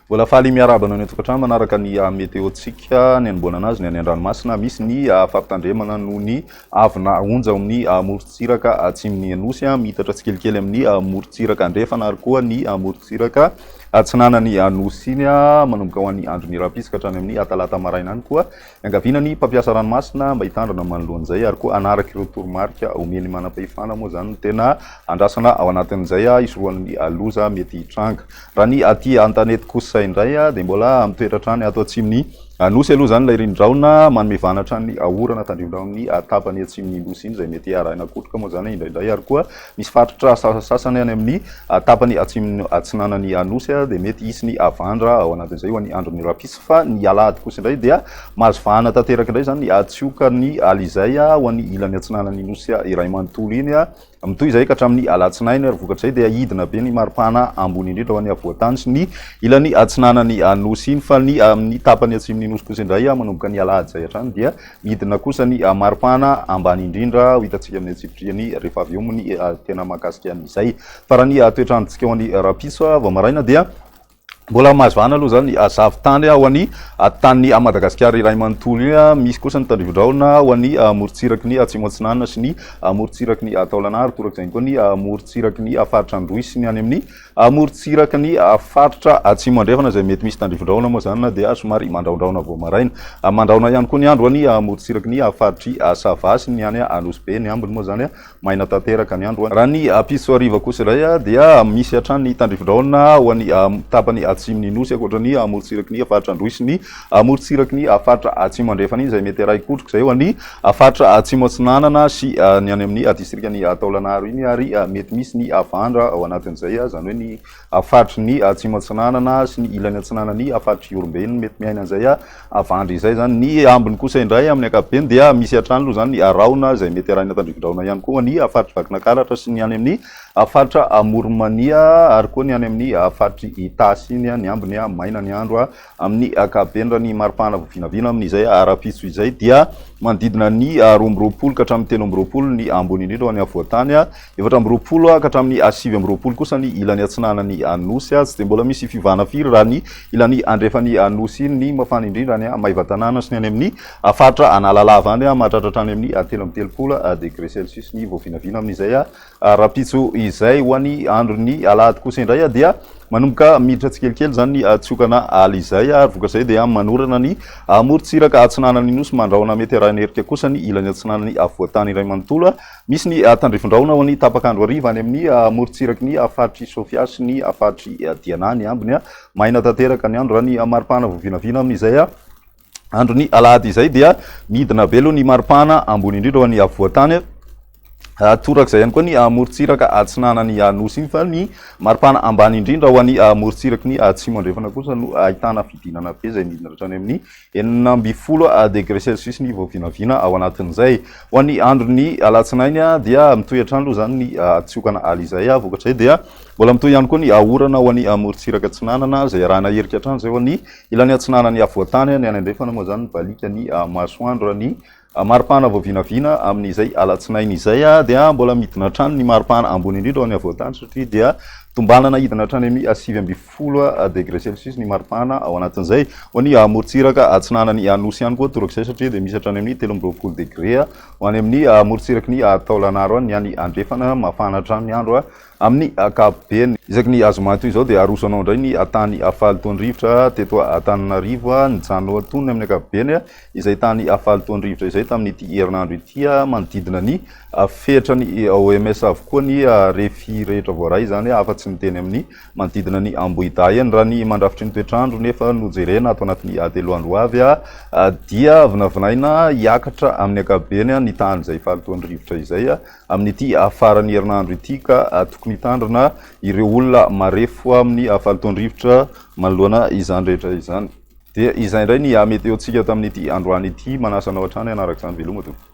Mbola faly miarabana ny tokantrano manaraka ny météo-tsika ny anomboana anazy ny any an-dranomasina misy ny fampitandremana noho ny avina onja amin'ny morontsiraka atsimon'ny Anosy mitatra tsikelikely amin'ny morontsiraka andrefana ary koa ny morontsiraka atsinanany Anosy iny manomboka ho an'ny andron'ny rahapisika hatrany amin'ny talata maraina any koa angaviana ny mpampiasa ranomasina mba hitandrana manoloan'izay ary koa anaraka ireo toromarika omeny manam-pahefana moa zany tena andrasana ao anatin'izay isorohan'ny loza mety hitranga raha ny aty an-tanety kosa indray dia mbola mitoetratrany ato atsimon'ny Anosy aloha zany ilay rindraona manome vanatra ny orana tandrindra amin'ny tapany atsimon'ny Nosy iny izay mety arahina kotroka moa zany indraindray ary koa misy faritra sasany any amin'ny tapany atsinanany Anosy dia mety hisy ny avandra ao anatin'izay ho an'ny andron'ny rahapisy fa ny alahady kosa indray dia mahazo vahana tanteraka indray zany atsioka ny alizay ho an'ny ilany atsinanany Nosy iray manontolo iny mitoy izay ka hatramin'ny alatsinainy ary vokatrizay dia hidina be ny maripana ambony indrindra ho an'ny avoatany sy ny ilany atsinanany Anosy iny fa ny amin'ny tapany atsimon'ny Nosy kosa indray manomboka ny alahady zay hatrany dia hidina kosa ny maripana ambany indrindra ho hitantsika amin'ny atsipitriany rehefa avy eo ny tena mahakasika an'izay fa raha ny toetrandrontsika ho an'ny rahapiso vao maraina dia mbola mahazo vahana aloha zany zavitany ho an'ny tany Madagasikara iray manontolo iny misy kosa ny tandrivondraona ho an'ny morontsiraky ny atsimo atsinanana sy ny morontsiraky ny taolanary torak'izay koa ny morontsiraky ny faritra Androy sy ny any amin'ny morontsiraky ny faritra atsimo andrefana izay mety misy tandrivondraona moa zany dia somary mandraondraona vao maraina mandraona ihany koa ny andro ny morontsiraky ny faritry Sava sy ny any Anosy be ny ambiny moa zany maina tanteraka ny andro raha ny piso ariva kosa indray dia misy hatrany ny tandrivondraona ho an'ny tapany atsimon'ny Nosy akoatran'ny morontsiraky ny faritra Androy sy ny morontsiraky ny faritra atsimo andrefana iny izay mety ray kotroka izay ho an'ny faritra atsimo atsinanana sy ny any amin'ny distrika ny taolanary iny ary mety misy ny avandra ao anatin'izay zany hoe ny faritry ny atsimo atsinanana sy ny ilany atsinanany faritry Iorombe iny mety miaina an'izay avandra izay zany ny ambiny kosa indray amin'ny ankapobeny dia misy hatrany aloha zany ny raona izay mety arahina tandrivondraona ihany koa ny faritry Vakinakaratra sy ny any amin'ny faritra Morimania ary koa ny any amin'ny faritry Itasy iny ny ambiny maina ny andro amin'ny ankapobeny raha ny maripana vinavina amin'izay rahapiso izay dia manodidina ny 12 ka hatramin'ny 13 ny ambony indrindra ho an'ny avoatany 14 ka hatramin'ny 9 kosa ny ilany atsinanany Anosy tsy dia mbola misy fivana firy raha ny ilany andrefany Anosy iny ny mafana indrindra ny Maivatanana sy ny any amin'ny faritra Analalava any mahatratra any amin'ny 13 degré Celsius ny vao vinavina amin'izay rahapiso izay ho an'ny andron'ny alahady kosa indray dia manomboka miditra tsikelikely zany ny tsiokana alizay ary vokatrizay dia manorana ny morontsiraka atsinanany Nosy mandraona mety arahina herika kosa ny ilany atsinanany avoatany iray manontolo misy ny tandrivondraona ho an'ny tapakandro ariva any amin'ny morontsiraky ny faritry Sofia sy ny faritry Diana ny ambiny maina tanteraka ny andro raha ny maripana vao vinavina amin'izay andron'ny alahady izay dia midina be aloha ny maripana ambony indrindra ho an'ny avoatany torak'izay ihany koa ny morontsiraka atsinanany Anosy iny fa ny maripana ambany indrindra ho an'ny morontsiraky ny atsimo andrefana kosa no ahitana fidinana be izay midina hatrany amin'ny 9 degré Celsius ny vao vinavina ao anatin'izay ho an'ny andron'ny alatsinainy dia mitoy hatrany aloha zany ny tsiokana alizay vokatrizay dia mbola mitoy ihany koa ny orana ho an'ny morontsiraka atsinanana izay arahina herika hatrany izay ho an'ny ilany atsinanany avoatany ny any andrefana moa zany balika ny masoandro raha ny maripana vao vinavina amin'izay alatsinainy izay dia mbola midina hatrany ny maripana ambony indrindra ho an'ny avoatany satria dia tombanana hidina hatrany amin'ny 9 degré Celsius ny maripana ao anatin'izay ho an'ny morontsiraka atsinanany Anosy ihany koa torak'izay satria dia misy hatrany amin'ny 13 degré ho any amin'ny morontsiraky ny taolanary ny any andrefana mafana hatrany ny andro amin'ny ankapobeny isaky ny azo matoy izao dia arosanao indray ny tany Falytondrivotra teto Antananarivo nijano tonony amin'ny ankapobeny izay tany Falytondrivotra izay tamin'ity herinandro ity manodidina ny fetrany OMS avokoa ny refy rehetra voaray zany afa-tsy miteny amin'ny manodidina ny Ambohidahy raha ny mandrafitry ny toetrandro nefa nojerena ato anatin'ny telo andro avy dia vinavinaina hiakatra amin'ny ankapobeny ny tany izay Falytondrivotra izay amin'ity farany herinandro ity ka tokony hitandrina ireo olona marefo amin'ny Falytondrivotra manoloana izany rehetra izany dia izay indray ny météo-tsika tamin'ity androany ity manasanao hatrany anaraka izany veloma tompoko.